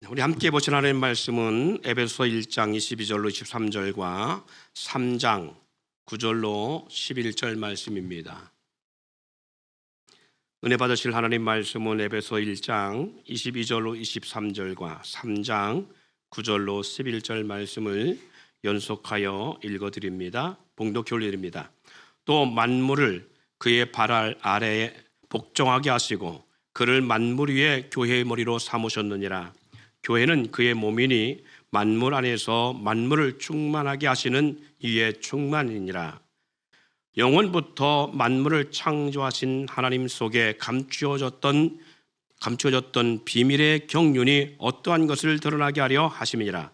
우리 함께 보신 하나님의 말씀은 에베소 1장 22절로 23절과 3장 9절로 11절 말씀입니다. 은혜 받으실 하나님 말씀은 에베소 1장 22절로 23절과 3장 9절로 11절 말씀을 연속하여 읽어드립니다. 봉독해 올려드립니다. 또 만물을 그의 발 아래에 복종하게 하시고 그를 만물 위에 교회의 머리로 삼으셨느니라. 교회는 그의 몸이니 만물 안에서 만물을 충만하게 하시는 이의 충만이니라. 영원부터 만물을 창조하신 하나님 속에 감추어졌던 비밀의 경륜이 어떠한 것을 드러나게 하려 하심이니라.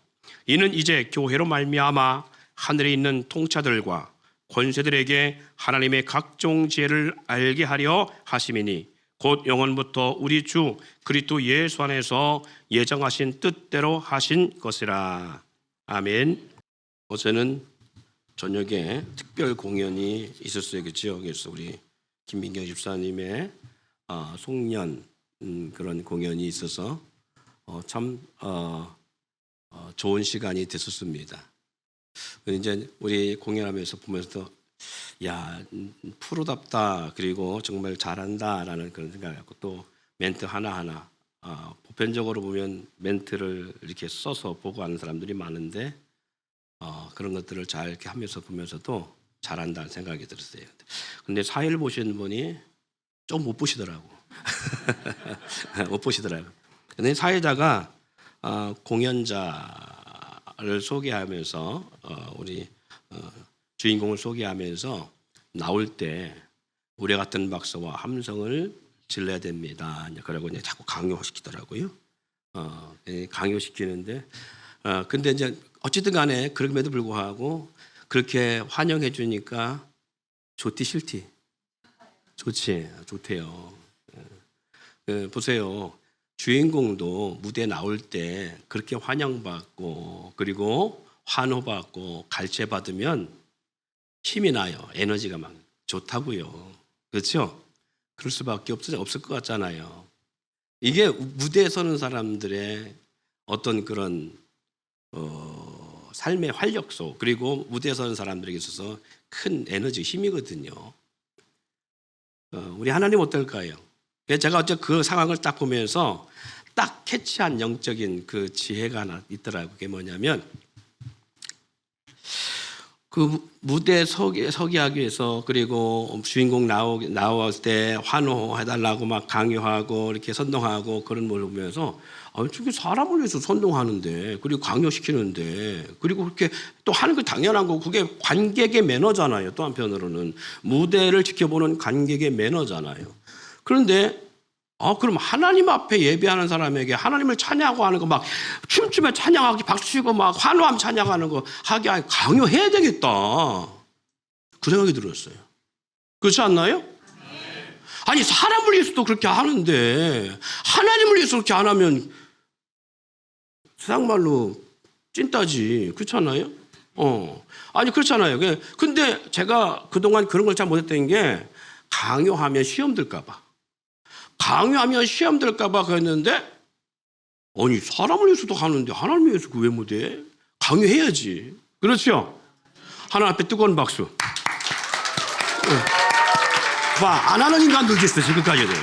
이는 이제 교회로 말미암아 하늘에 있는 통치자들과 권세들에게 하나님의 각종 지혜를 알게 하려 하심이니 곧 영원부터 우리 주 그리스도 예수 안에서 예정하신 뜻대로 하신 것이라. 아멘. 어제는 저녁에 특별 공연이 있었어요. 그렇죠? 그래서 우리 김민경 집사님의 송년 그런 공연이 있어서 참 좋은 시간이 됐었습니다. 이제 우리 공연하면서 보면서 야, 프로답다, 그리고 정말 잘한다라는 그런 생각을 갖고, 또 멘트 하나하나 보편적으로 보면 멘트를 이렇게 써서 보고 하는 사람들이 많은데 그런 것들을 잘 이렇게 하면서 보면서도 잘한다는 생각이 들었어요. 근데 사회를 보시는 분이 좀 못 보시더라고. 못 보시더라고. 근데 사회자가 공연자를 소개하면서 우리 주인공을 소개하면서 나올 때 우리 같은 박수와 함성을 질러야 됩니다. 그러고 이제 자꾸 강요시키더라고요. 강요시키는데 근데 이제 어쨌든 간에 그럼에도 불구하고 그렇게 환영해 주니까 좋디 싫디? 좋지, 좋대요. 보세요. 주인공도 무대에 나올 때 그렇게 환영받고 그리고 환호받고 갈채받으면 힘이 나요. 에너지가 막 좋다고요. 그렇죠? 그럴 수밖에 없을 것 같잖아요. 이게 무대에 서는 사람들의 어떤 그런 삶의 활력소, 그리고 무대에 서는 사람들에게 있어서 큰 에너지, 힘이거든요. 우리 하나님 어떨까요? 제가 어째 그 상황을 딱 보면서 딱 캐치한 영적인 그 지혜가 하나 있더라고요. 그게 뭐냐면 그 무대에 서게 하기 위해서, 그리고 주인공 나올 때 환호해달라고 막 강요하고 이렇게 선동하고 그런 걸 보면서 저게 사람을 위해서 선동하는데, 그리고 강요시키는데, 그리고 그렇게 또 하는 거 당연한 거고, 그게 관객의 매너잖아요. 또 한편으로는 무대를 지켜보는 관객의 매너잖아요. 그런데 그럼 하나님 앞에 예배하는 사람에게 하나님을 찬양하고 하는 거, 막 춤추며 찬양하기, 박수치고 막 환호하며 찬양하는 거 하게 강요해야 되겠다, 그 생각이 들었어요. 그렇지 않나요? 아니, 사람을 위해서도 그렇게 하는데 하나님을 위해서 그렇게 안 하면 세상 말로 찐따지. 그렇지 않나요? 아니, 그렇잖아요. 근데 제가 그동안 그런 걸 잘 못했던 게, 강요하면 시험 들까 봐. 강요하면 시험 들까 봐 그랬는데, 아니, 사람을 위해서도 하는데 하나님을 위해서 왜 못해? 강요해야지. 그렇죠? 하나님 앞에 뜨거운 박수. 봐, 안 하는 인간들도 있어, 지금까지도.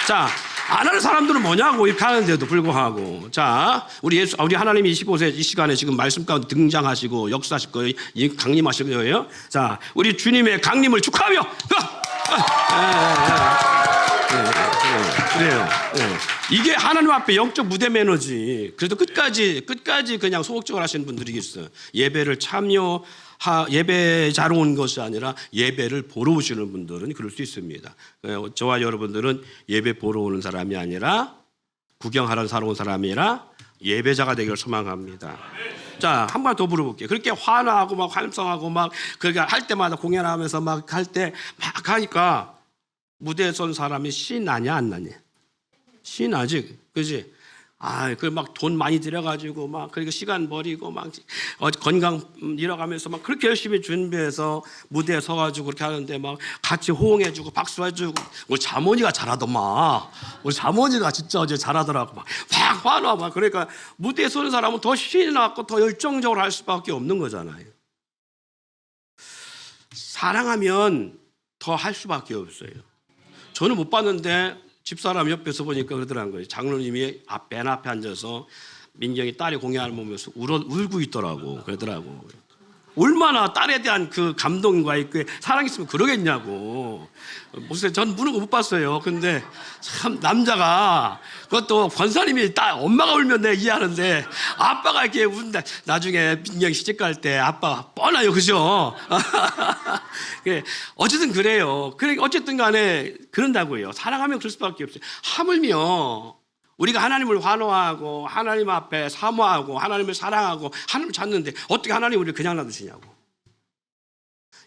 자, 안 하는 사람들은 뭐냐고, 이렇게 하는데도 불구하고. 자, 우리 하나님이 25세 이 시간에 지금 말씀 가운데 등장하시고 역사하실 거예요. 강림하실 거예요. 자, 우리 주님의 강림을 축하하며. 그래요. 이게 하나님 앞에 영적 무대 매너지. 그래도 끝까지 그냥 소극적으로 하시는 분들이 있어요. 예배자로 온 것이 아니라 예배를 보러 오시는 분들은 그럴 수 있습니다. 저와 여러분들은 예배 보러 오는 사람이 아니라 구경하러 사러 온 사람이 아니라 예배자가 되기를 소망합니다. 자, 한 번 더 물어볼게요. 그렇게 환호하고 막 환성하고 막 그렇게 할 때마다 공연하면서 막 할 때 막 하니까 무대에 선 사람이 씨 나냐 안 나냐? 씨 나지, 그지? 그 막 돈 많이 들여가지고 막 그리고 시간 버리고 막 건강 잃어가면서 막 그렇게 열심히 준비해서 무대에 서가지고 그렇게 하는데 막 같이 호응해주고 박수해주고 우리 자모니가 잘하더만. 우리 자모니가 진짜 어제 잘하더라고 막 화나 막 그러니까 무대에 서는 사람은 더 신이 났고 더 열정적으로 할 수밖에 없는 거잖아요. 사랑하면 더 할 수밖에 없어요. 저는 못 봤는데 집사람 옆에서 보니까 그러더라는 거예요. 장로님이 맨 앞에 앉아서 민경이 딸이 공연을 보면서 울고 있더라고. 그러더라고. 얼마나 딸에 대한 그 감동과 그 사랑이 있으면 그러겠냐고. 목사님, 전 우는 거 못 봤어요. 근데 참 남자가 그것도 권사님이 엄마가 울면 내가 이해하는데 아빠가 이렇게 운다. 나중에 민경이 시집 갈 때 아빠 뻔해요. 그죠? 어쨌든 그래요. 그러니까 어쨌든 간에 그런다고요. 사랑하면 그럴 수밖에 없어요. 하물며 우리가 하나님을 환호하고 하나님 앞에 사모하고 하나님을 사랑하고 하나님을 찾는데 어떻게 하나님 우리를 그냥 놔두시냐고.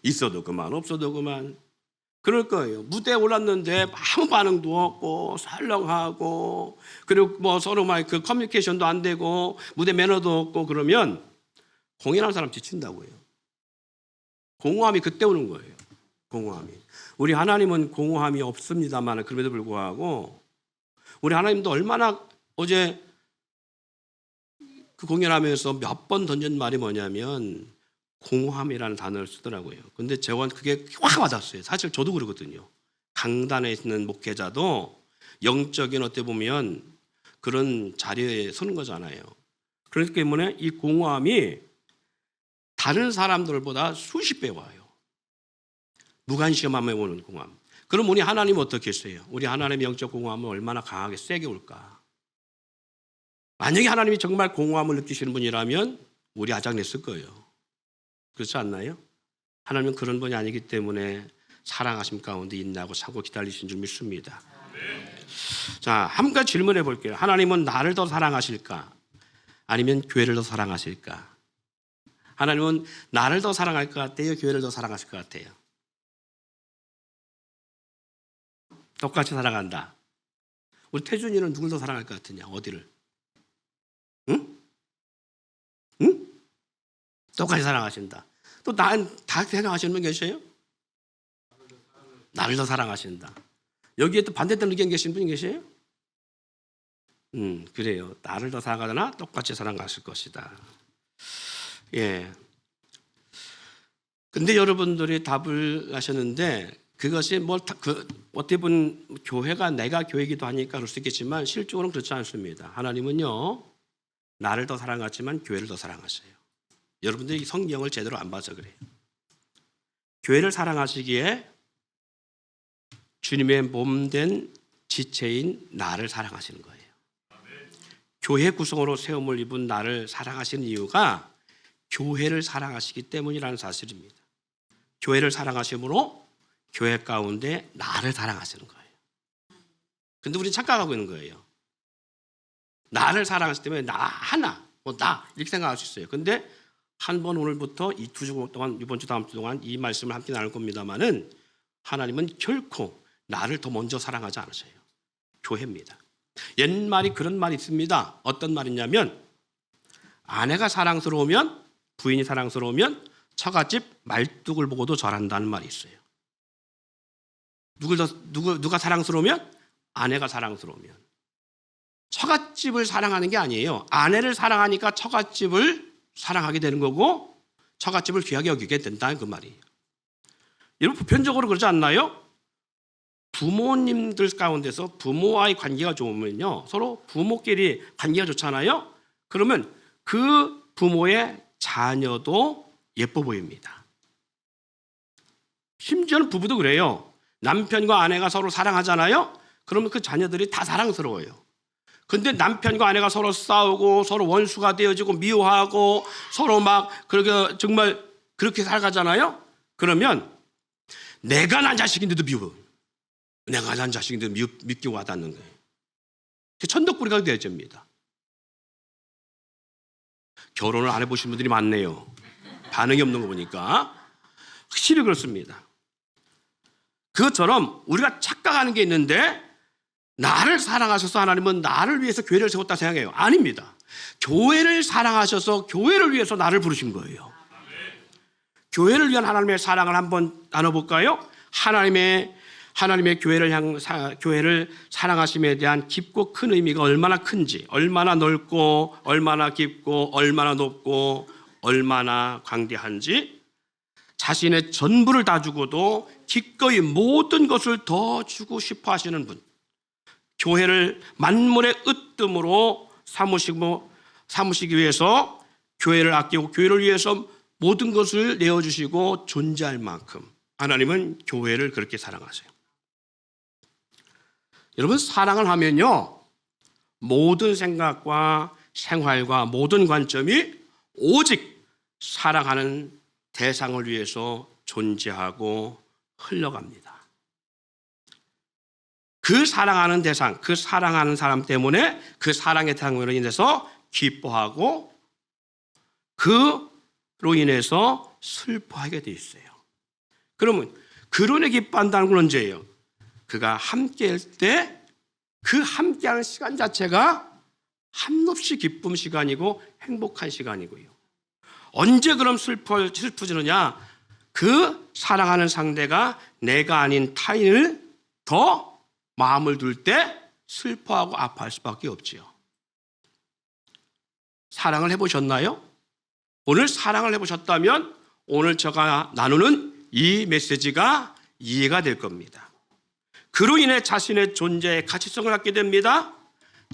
있어도 그만 없어도 그만. 그럴 거예요. 무대에 올랐는데 아무 반응도 없고 설렁하고 그리고 뭐 서로 막 그 커뮤니케이션도 안 되고 무대 매너도 없고 그러면 공연하는 사람 지친다고요. 공허함이 그때 오는 거예요. 공허함이. 우리 하나님은 공허함이 없습니다만 그럼에도 불구하고 우리 하나님도 얼마나 어제 그 공연하면서 몇 번 던진 말이 뭐냐면 공허함이라는 단어를 쓰더라고요. 근데 저는 그게 확 와닿았어요. 사실 저도 그러거든요. 강단에 있는 목회자도 영적인 어떻게 보면 그런 자리에 서는 거잖아요. 그렇기 때문에 이 공허함이 다른 사람들보다 수십 배 와요. 무관심함에 오는 공허함. 그럼 우리 하나님은 어떻게 했어요? 우리 하나님의 영적 공허함은 얼마나 강하게 세게 올까? 만약에 하나님이 정말 공허함을 느끼시는 분이라면 우리 아작냈을 거예요. 그렇지 않나요? 하나님은 그런 분이 아니기 때문에 사랑하심 가운데 인내하고 참고 기다리신 줄 믿습니다. 자, 한 가지 질문해 볼게요. 하나님은 나를 더 사랑하실까? 아니면 교회를 더 사랑하실까? 하나님은 나를 더 사랑할 것 같아요? 교회를 더 사랑하실 것 같아요? 똑같이 사랑한다. 우리 태준이는 누굴 더 사랑할 것 같으냐? 어디를? 응? 응? 똑같이 사랑하신다. 또 다 생각하시는 분 계세요? 나를 더 사랑하신다. 여기에 또 반대되는 의견 계신 분이 계세요? 그래요. 나를 더 사랑하거나 똑같이 사랑하실 것이다. 예. 근데 여러분들이 답을 하셨는데 그것이 어떻게 보면 교회가 내가 교회이기도 하니까 그럴 수 있겠지만 실적으로는 그렇지 않습니다. 하나님은요, 나를 더 사랑하지만 교회를 더 사랑하세요. 여러분들이 성경을 제대로 안 봐서 그래요. 교회를 사랑하시기에 주님의 몸된 지체인 나를 사랑하시는 거예요. 교회 구성으로 세움을 입은 나를 사랑하시는 이유가 교회를 사랑하시기 때문이라는 사실입니다. 교회를 사랑하심으로 교회 가운데 나를 사랑하시는 거예요. 근데 우리는 착각하고 있는 거예요. 나를 사랑하시기 때문에 나 하나, 나 이렇게 생각할 수 있어요. 근데 한 번 오늘부터 이 2주 동안, 이번 주 다음 주 동안 이 말씀을 함께 나눌 겁니다만은 하나님은 결코 나를 더 먼저 사랑하지 않으세요. 교회입니다. 옛말이 그런 말이 있습니다. 어떤 말이냐면 아내가 사랑스러우면 부인이 사랑스러우면 처갓집 말뚝을 보고도 절한다는 말이 있어요. 누가 사랑스러우면? 아내가 사랑스러우면. 처갓집을 사랑하는 게 아니에요. 아내를 사랑하니까 처갓집을 사랑하게 되는 거고 처갓집을 귀하게 여기게 된다는 그 말이에요. 여러분 보편적으로 그러지 않나요? 부모님들 가운데서 부모와의 관계가 좋으면요, 서로 부모끼리 관계가 좋잖아요. 그러면 그 부모의 자녀도 예뻐 보입니다. 심지어는 부부도 그래요. 남편과 아내가 서로 사랑하잖아요. 그러면 그 자녀들이 다 사랑스러워요. 근데 남편과 아내가 서로 싸우고 서로 원수가 되어지고 미워하고 서로 막 그렇게 정말 그렇게 살아가잖아요. 그러면 내가 난 자식인데도 미워. 내가 난 자식인데도 믿기 와닿는 거예요. 천덕꾸리가 되어집니다. 결혼을 안 해보신 분들이 많네요. 반응이 없는 거 보니까 확실히 그렇습니다. 그것처럼 우리가 착각하는 게 있는데 나를 사랑하셔서 하나님은 나를 위해서 교회를 세웠다 생각해요. 아닙니다. 교회를 사랑하셔서 교회를 위해서 나를 부르신 거예요. 교회를 위한 하나님의 사랑을 한번 나눠볼까요? 하나님의 교회를 사랑하심에 대한 깊고 큰 의미가 얼마나 큰지, 얼마나 넓고 얼마나 깊고 얼마나 높고 얼마나 광대한지, 자신의 전부를 다 주고도 기꺼이 모든 것을 더 주고 싶어 하시는 분, 교회를 만물의 으뜸으로 삼으시기 위해서 교회를 아끼고 교회를 위해서 모든 것을 내어주시고 존재할 만큼 하나님은 교회를 그렇게 사랑하세요. 여러분, 사랑을 하면요, 모든 생각과 생활과 모든 관점이 오직 사랑하는 대상을 위해서 존재하고 흘러갑니다. 그 사랑하는 대상, 그 사랑하는 사람 때문에 그 사랑의 대상으로 인해서 기뻐하고 그로 인해서 슬퍼하게 돼 있어요. 그러면 그런에 기뻐한다는 건 언제예요? 그가 함께할 때 그 함께하는 시간 자체가 한없이 기쁨 시간이고 행복한 시간이고요. 언제 그럼 슬퍼지느냐? 그 사랑하는 상대가 내가 아닌 타인을 더 마음을 둘 때 슬퍼하고 아파할 수밖에 없지요. 사랑을 해보셨나요? 오늘 사랑을 해보셨다면 오늘 제가 나누는 이 메시지가 이해가 될 겁니다. 그로 인해 자신의 존재의 가치성을 갖게 됩니다.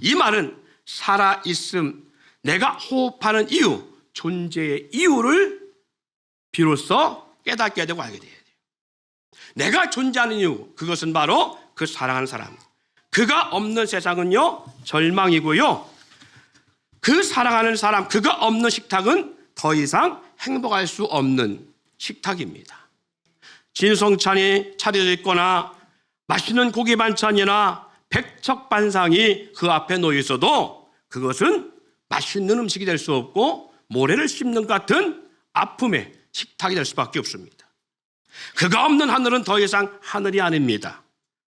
이 말은 살아있음, 내가 호흡하는 이유, 존재의 이유를 비로소 깨닫게 되고 알게 돼야 돼요. 내가 존재하는 이유, 그것은 바로 그 사랑하는 사람. 그가 없는 세상은요, 절망이고요. 그 사랑하는 사람, 그가 없는 식탁은 더 이상 행복할 수 없는 식탁입니다. 진성찬이 차려져 있거나 맛있는 고기 반찬이나 백척반상이 그 앞에 놓여 있어도 그것은 맛있는 음식이 될 수 없고 모래를 씹는 것 같은 아픔의 식탁이 될 수밖에 없습니다. 그가 없는 하늘은 더 이상 하늘이 아닙니다.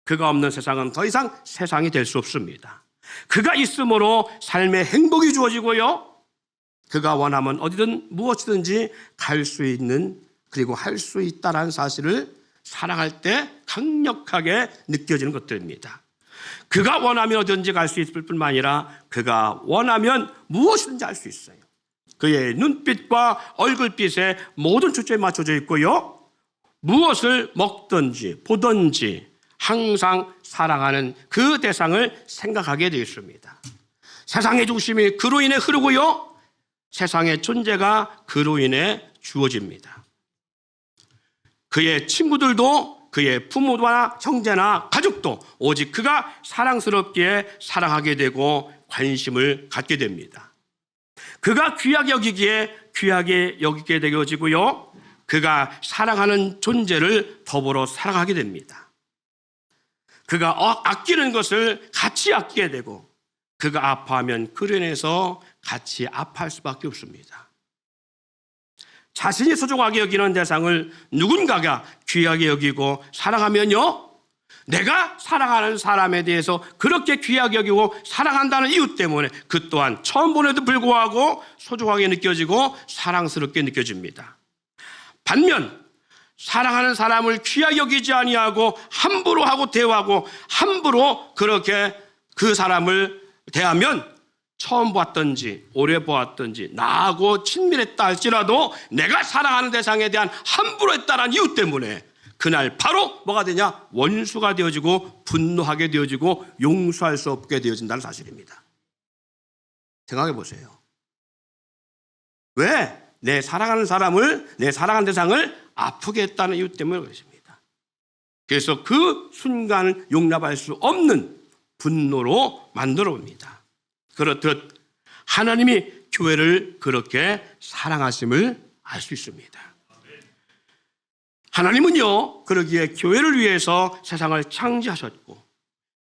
그가 없는 세상은 더 이상 세상이 될 수 없습니다. 그가 있음으로 삶의 행복이 주어지고요, 그가 원하면 어디든 무엇이든지 갈 수 있는, 그리고 할 수 있다는 사실을 사랑할 때 강력하게 느껴지는 것들입니다. 그가 원하면 어디든지 갈 수 있을 뿐만 아니라 그가 원하면 무엇이든지 할 수 있어요. 그의 눈빛과 얼굴빛에 모든 초점이 맞춰져 있고요, 무엇을 먹든지 보든지 항상 사랑하는 그 대상을 생각하게 되어 있습니다. 세상의 중심이 그로 인해 흐르고요, 세상의 존재가 그로 인해 주어집니다. 그의 친구들도, 그의 부모나 형제나 가족도 오직 그가 사랑스럽기에 사랑하게 되고 관심을 갖게 됩니다. 그가 귀하게 여기기에 귀하게 여기게 되어지고요, 그가 사랑하는 존재를 더불어 사랑하게 됩니다. 그가 아끼는 것을 같이 아끼게 되고, 그가 아파하면 그로 인해서 같이 아파할 수밖에 없습니다. 자신이 소중하게 여기는 대상을 누군가가 귀하게 여기고 사랑하면요, 내가 사랑하는 사람에 대해서 그렇게 귀하게 여기고 사랑한다는 이유 때문에 그 또한 처음 보내도 불구하고 소중하게 느껴지고 사랑스럽게 느껴집니다. 반면 사랑하는 사람을 귀하게 여기지 아니하고 함부로 하고 대화하고 함부로 그렇게 그 사람을 대하면 처음 보았든지 오래 보았든지 나하고 친밀했다 할지라도 내가 사랑하는 대상에 대한 함부로 했다는 이유 때문에 그날 바로 뭐가 되냐? 원수가 되어지고 분노하게 되어지고 용서할 수 없게 되어진다는 사실입니다. 생각해 보세요. 왜? 내 사랑하는 사람을, 내 사랑하는 대상을 아프게 했다는 이유 때문에 그렇습니다. 그래서 그 순간을 용납할 수 없는 분노로 만들어 옵니다. 그렇듯 하나님이 교회를 그렇게 사랑하심을 알 수 있습니다. 하나님은요, 그러기에 교회를 위해서 세상을 창조하셨고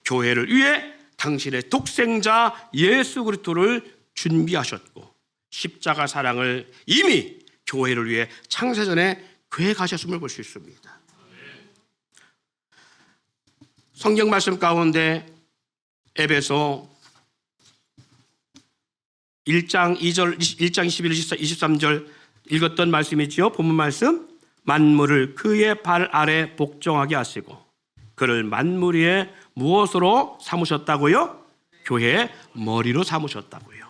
교회를 위해 당신의 독생자 예수 그리스도를 준비하셨고 십자가 사랑을 이미 교회를 위해 창세전에 계획하셨음을 볼 수 있습니다. 성경 말씀 가운데 에베소 1장 2절, 1장 21, 23절 읽었던 말씀이지요. 본문 말씀. 만물을 그의 발 아래 복종하게 하시고 그를 만물 위에 무엇으로 삼으셨다고요? 교회의 머리로 삼으셨다고요.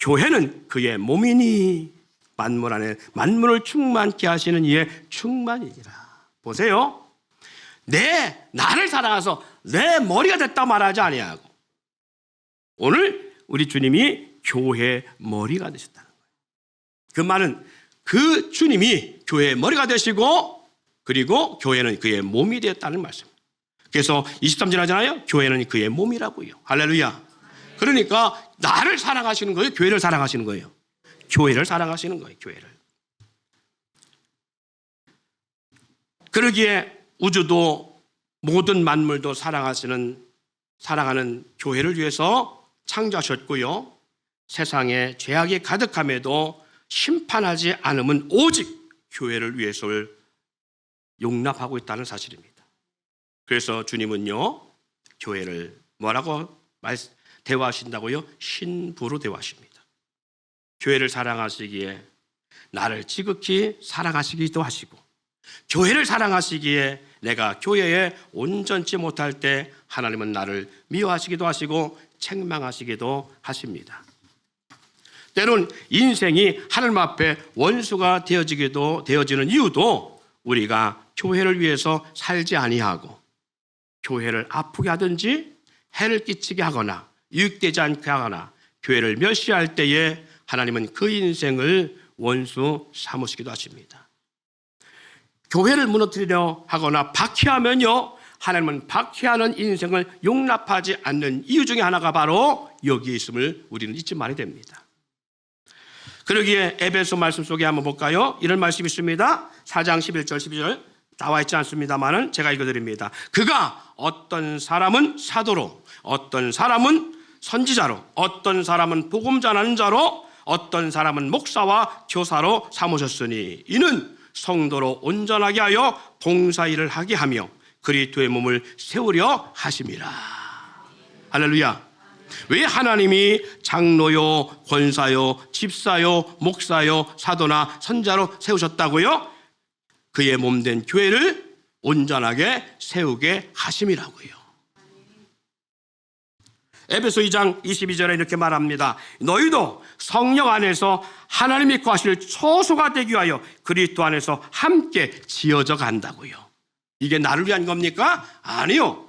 교회는 그의 몸이니 만물 안에 만물을 충만케 하시는 이의 충만이니라. 보세요. 나를 사랑해서 내 머리가 됐다 말하지 아니하고 오늘 우리 주님이 교회의 머리가 되셨다는 거예요. 그 말은 그 주님이 교회의 머리가 되시고 그리고 교회는 그의 몸이 되었다는 말씀입니다. 그래서 23절 하잖아요. 교회는 그의 몸이라고요. 할렐루야. 그러니까 나를 사랑하시는 거예요? 교회를 사랑하시는 거예요? 교회를 사랑하시는 거예요. 교회를. 그러기에 우주도 모든 만물도 사랑하는 교회를 위해서 창조하셨고요. 세상에 죄악이 가득함에도 심판하지 않음은 오직 교회를 위해서를 용납하고 있다는 사실입니다. 그래서 주님은요, 교회를 뭐라고 대화하신다고요? 신부로 대화하십니다. 교회를 사랑하시기에 나를 지극히 사랑하시기도 하시고 교회를 사랑하시기에 내가 교회에 온전치 못할 때 하나님은 나를 미워하시기도 하시고 책망하시기도 하십니다. 때론 인생이 하나님 앞에 원수가 되어지는 이유도 우리가 교회를 위해서 살지 아니하고 교회를 아프게 하든지 해를 끼치게 하거나 유익되지 않게 하거나 교회를 멸시할 때에 하나님은 그 인생을 원수 삼으시기도 하십니다. 교회를 무너뜨리려 하거나 박해하면요, 하나님은 박해하는 인생을 용납하지 않는 이유 중에 하나가 바로 여기에 있음을 우리는 잊지 말아야 됩니다. 그러기에 에베소 말씀 속에 한번 볼까요? 이런 말씀이 있습니다. 4장 11절 12절 나와 있지 않습니다만은 제가 읽어드립니다. 그가 어떤 사람은 사도로, 어떤 사람은 선지자로, 어떤 사람은 복음 전하는 자로, 어떤 사람은 목사와 교사로 삼으셨으니 이는 성도로 온전하게 하여 봉사일을 하게 하며 그리스도의 몸을 세우려 하심이라. 할렐루야. 왜 하나님이 장로요, 권사요, 집사요, 목사요, 사도나 선자로 세우셨다고요? 그의 몸된 교회를 온전하게 세우게 하심이라고요. 에베소 2장 22절에 이렇게 말합니다. 너희도 성령 안에서 하나님이 거하실 초소가 되기 위하여 그리스도 안에서 함께 지어져 간다고요. 이게 나를 위한 겁니까? 아니요.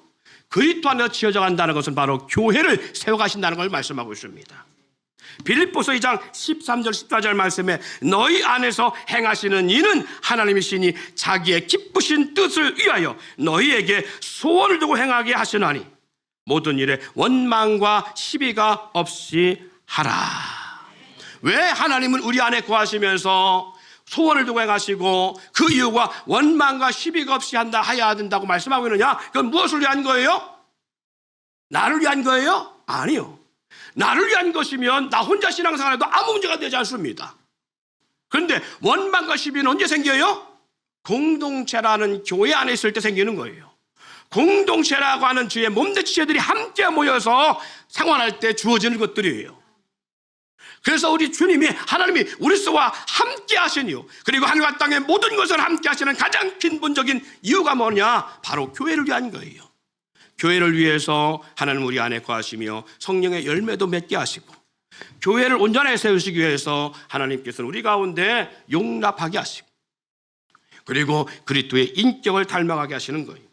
그리스도 안에서 지어져 간다는 것은 바로 교회를 세워가신다는 걸 말씀하고 있습니다. 빌립보서 2장 13절 14절 말씀에 너희 안에서 행하시는 이는 하나님이시니 자기의 기쁘신 뜻을 위하여 너희에게 소원을 두고 행하게 하시나니 모든 일에 원망과 시비가 없이 하라. 왜 하나님은 우리 안에 거하시면서 소원을 두고 행하시고 그 이유가 원망과 시비가 없이 해야 된다고 말씀하고 있느냐? 그건 무엇을 위한 거예요? 나를 위한 거예요? 아니요. 나를 위한 것이면 나 혼자 신앙생활해도 아무 문제가 되지 않습니다. 그런데 원망과 시비는 언제 생겨요? 공동체라는 교회 안에 있을 때 생기는 거예요. 공동체라고 하는 주의 몸된 지체들이 함께 모여서 생활할 때 주어지는 것들이에요. 그래서 우리 주님이 하나님이 우리와 함께 하신 이유, 그리고 하늘과 땅의 모든 것을 함께 하시는 가장 근본적인 이유가 뭐냐? 바로 교회를 위한 거예요. 교회를 위해서 하나님 우리 안에 거하시며 성령의 열매도 맺게 하시고 교회를 온전하게 세우시기 위해서 하나님께서는 우리 가운데 용납하게 하시고 그리고 그리스도의 인격을 닮아가게 하시는 거예요.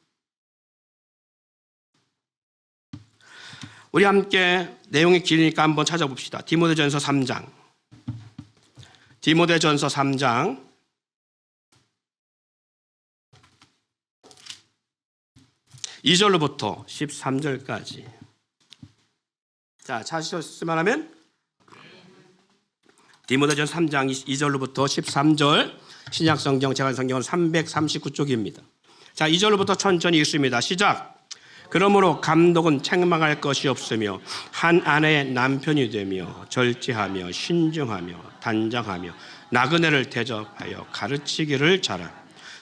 우리 함께 내용이 길으니까 한번 찾아봅시다. 디모데전서 3장. 디모데전서 3장 2절로부터 13절까지. 자, 찾으셨으면 하면 디모데전서 3장 2절로부터 13절 신약성경 제갈성경은 339쪽입니다. 자, 2절로부터 천천히 읽습니다. 시작. 그러므로 감독은 책망할 것이 없으며 한 아내의 남편이 되며 절제하며 신중하며 단정하며 나그네를 대접하여 가르치기를 잘하며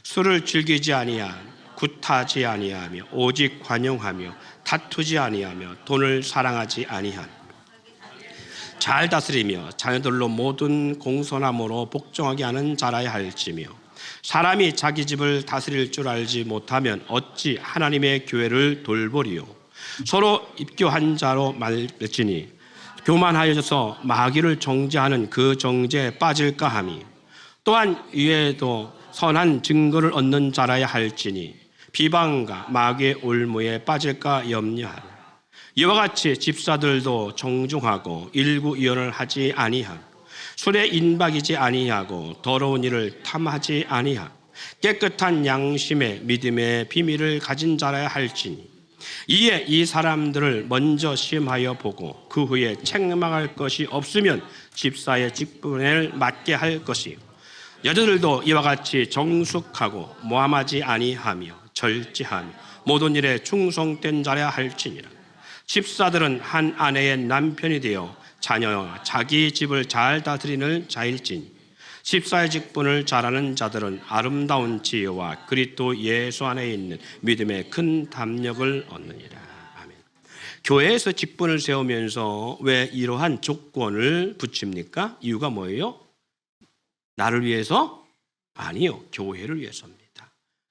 술을 즐기지 아니한 굿하지 아니하며 오직 관용하며 다투지 아니하며 돈을 사랑하지 아니하며 잘 다스리며 자녀들로 모든 공손함으로 복종하게 하는 자라야 할지며 사람이 자기 집을 다스릴 줄 알지 못하면 어찌 하나님의 교회를 돌보리요. 서로 입교한 자로 말지니 교만하여져서 마귀를 정죄하는 그 정죄에 빠질까 하미 또한 위에도 선한 증거를 얻는 자라야 할지니 비방과 마귀의 올무에 빠질까 염려하라. 이와 같이 집사들도 정중하고 일구이연을 하지 아니하고 술에 인박이지 아니하고 더러운 일을 탐하지 아니하고 깨끗한 양심의 믿음의 비밀을 가진 자라야 할지니 이에 이 사람들을 먼저 시험하여 보고 그 후에 책망할 것이 없으면 집사의 직분을 맡게 할 것이요 여자들도 이와 같이 정숙하고 모함하지 아니하며 절제하며 모든 일에 충성된 자라야 할지니라. 집사들은 한 아내의 남편이 되어 자녀와 자기 집을 잘 다스리는 자일지니 집사의 직분을 잘하는 자들은 아름다운 지혜와 그리스도 예수 안에 있는 믿음의 큰 담력을 얻느니라. 아멘. 교회에서 직분을 세우면서 왜 이러한 조건을 붙입니까? 이유가 뭐예요? 나를 위해서? 아니요. 교회를 위해서입니다.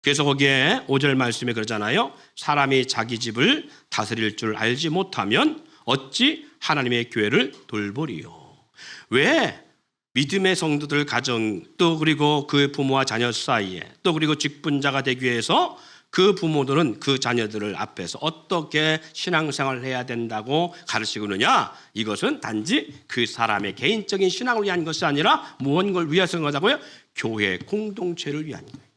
그래서 거기에 5절 말씀에 그러잖아요. 사람이 자기 집을 다스릴 줄 알지 못하면 어찌 하나님의 교회를 돌보리요. 왜? 믿음의 성도들 가정 또 그리고 그 부모와 자녀 사이에 또 그리고 직분자가 되기 위해서 그 부모들은 그 자녀들을 앞에서 어떻게 신앙생활을 해야 된다고 가르치고 있느냐? 이것은 단지 그 사람의 개인적인 신앙을 위한 것이 아니라 무언가를 위해서 하자고요? 교회 공동체를 위한 거예요.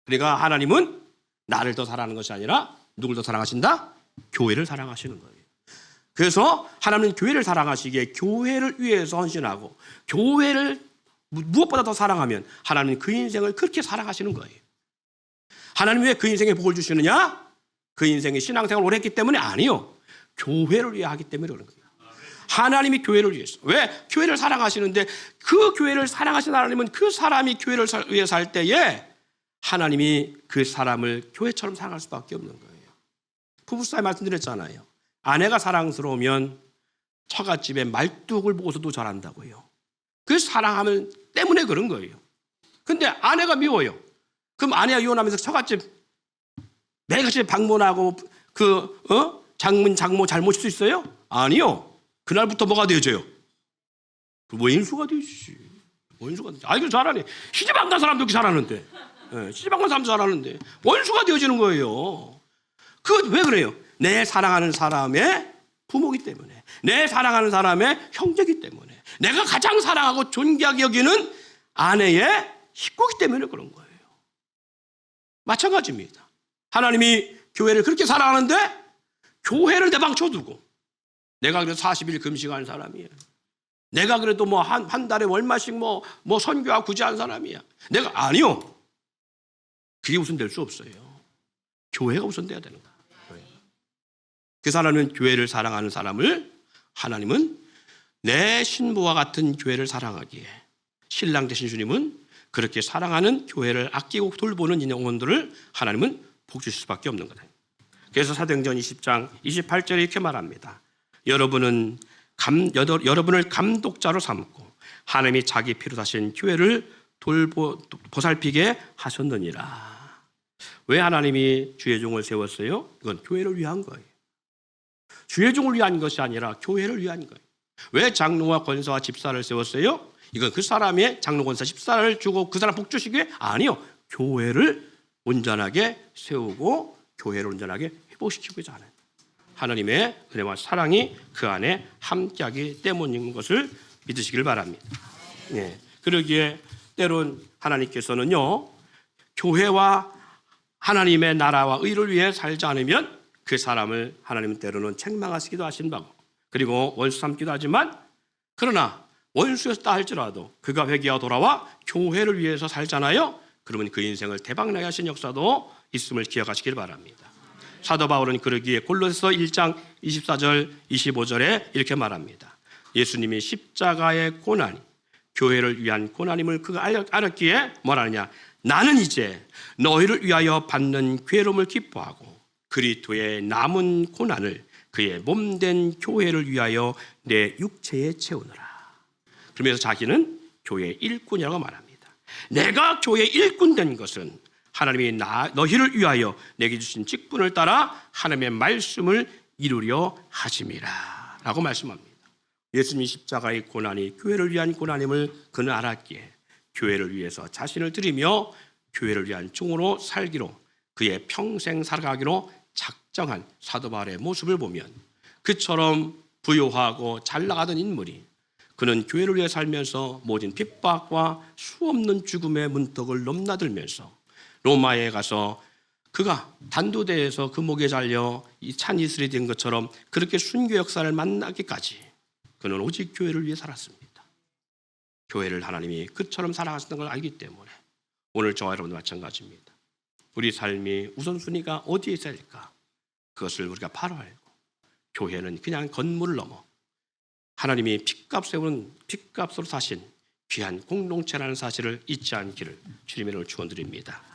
그러니까 하나님은 나를 더 사랑하는 것이 아니라 누굴 더 사랑하신다? 교회를 사랑하시는 거예요. 그래서 하나님은 교회를 사랑하시기에 교회를 위해서 헌신하고 교회를 무엇보다 더 사랑하면 하나님은 그 인생을 그렇게 사랑하시는 거예요. 하나님 왜 그 인생에 복을 주시느냐? 그 인생의 신앙생활을 오래 했기 때문에 아니요. 교회를 위해 하기 때문에 그런 거예요. 하나님이 교회를 위해서. 왜? 교회를 사랑하시는데 그 교회를 사랑하시는 하나님은 그 사람이 교회를 위해 살 때에 하나님이 그 사람을 교회처럼 사랑할 수밖에 없는 거예요. 부부싸움 말씀드렸잖아요. 아내가 사랑스러우면 처갓집에 말뚝을 보고서도 잘한다고요. 그 사랑하면 때문에 그런 거예요. 근데 아내가 미워요. 그럼 아내가 이혼하면서 처갓집 매일같이 방문하고 장모 잘 모실 수 있어요? 아니요. 그날부터 뭐가 되어져요? 원수가 되지. 원수가 되지. 이거 잘하네. 시집 안 간 사람도 이렇게 잘하는데. 시집 안 간 사람도 잘하는데 원수가 되어지는 거예요. 왜 그래요? 내 사랑하는 사람의 부모기 때문에, 내 사랑하는 사람의 형제기 때문에, 내가 가장 사랑하고 존귀하게 여기는 아내의 식구기 때문에 그런 거예요. 마찬가지입니다. 하나님이 교회를 그렇게 사랑하는데 교회를 내방쳐두고 내가 그래도 40일 금식하는 사람이에요. 내가 그래도 한 달에 얼마씩 선교하고 구제하는 사람이야. 내가 아니요. 그게 우선될 수 없어요. 교회가 우선돼야 되는 거예요. 그 사람은 교회를 사랑하는 사람을 하나님은 내 신부와 같은 교회를 사랑하기에 신랑 되신 주님은 그렇게 사랑하는 교회를 아끼고 돌보는 영혼들을 하나님은 복 주실 수밖에 없는 거다. 그래서 사도행전 20장 28절에 이렇게 말합니다. 여러분을 감독자로 삼고 하나님이 자기 피로 사신 교회를 보살피게 하셨느니라. 왜 하나님이 주의 종을 세웠어요? 이건 교회를 위한 거예요. 주의 종을 위한 것이 아니라 교회를 위한 거예요. 왜 장로와 권사와 집사를 세웠어요? 이건 그 사람의 장로, 권사, 집사를 주고 그 사람 복 주시기 위해? 아니요. 교회를 온전하게 세우고 교회를 온전하게 회복시키고자 하는 하나님의 은혜와 사랑이 그 안에 함께하기 때문인 것을 믿으시길 바랍니다. 네. 그러기에 때론 하나님께서는요, 교회와 하나님의 나라와 의를 위해 살지 않으면 그 사람을 하나님은 때로는 책망하시기도 하신 바고, 그리고 원수 삼기도 하지만, 그러나 원수였다 할지라도 그가 회개하여 돌아와 교회를 위해서 살잖아요. 그러면 그 인생을 대박나게 하신 역사도 있음을 기억하시길 바랍니다. 사도 바울은 그러기에 골로새서 1장 24절 25절에 이렇게 말합니다. 예수님이 십자가의 고난이 교회를 위한 고난임을 그가 알았기에 뭐라느냐? 나는 이제 너희를 위하여 받는 괴로움을 기뻐하고 그리스도의 남은 고난을 그의 몸된 교회를 위하여 내 육체에 채우느라. 그러면서 자기는 교회의 일꾼이라고 말합니다. 내가 교회의 일꾼 된 것은 하나님이 너희를 위하여 내게 주신 직분을 따라 하나님의 말씀을 이루려 하심이라 라고 말씀합니다. 예수님이 십자가의 고난이 교회를 위한 고난임을 그는 알았기에 교회를 위해서 자신을 드리며 교회를 위한 종으로 살기로 그의 평생 살아가기로 작정한 사도 바울의 모습을 보면 그처럼 부유하고 잘 나가던 인물이 그는 교회를 위해 살면서 모든 핍박과 수없는 죽음의 문턱을 넘나들면서 로마에 가서 그가 단도대에서 그 목에 잘려 이 찬 이슬이 된 것처럼 그렇게 순교 역사를 만나기까지 그는 오직 교회를 위해 살았습니다. 교회를 하나님이 그처럼 살아가시는 걸 알기 때문에 오늘 저와 여러분도 마찬가지입니다. 우리 삶이 우선순위가 어디에 있어야 될까? 그것을 우리가 바로 알고 교회는 그냥 건물을 넘어 하나님이 핏값으로 사신 귀한 공동체라는 사실을 잊지 않기를 주님의 이름으로 축원드립니다.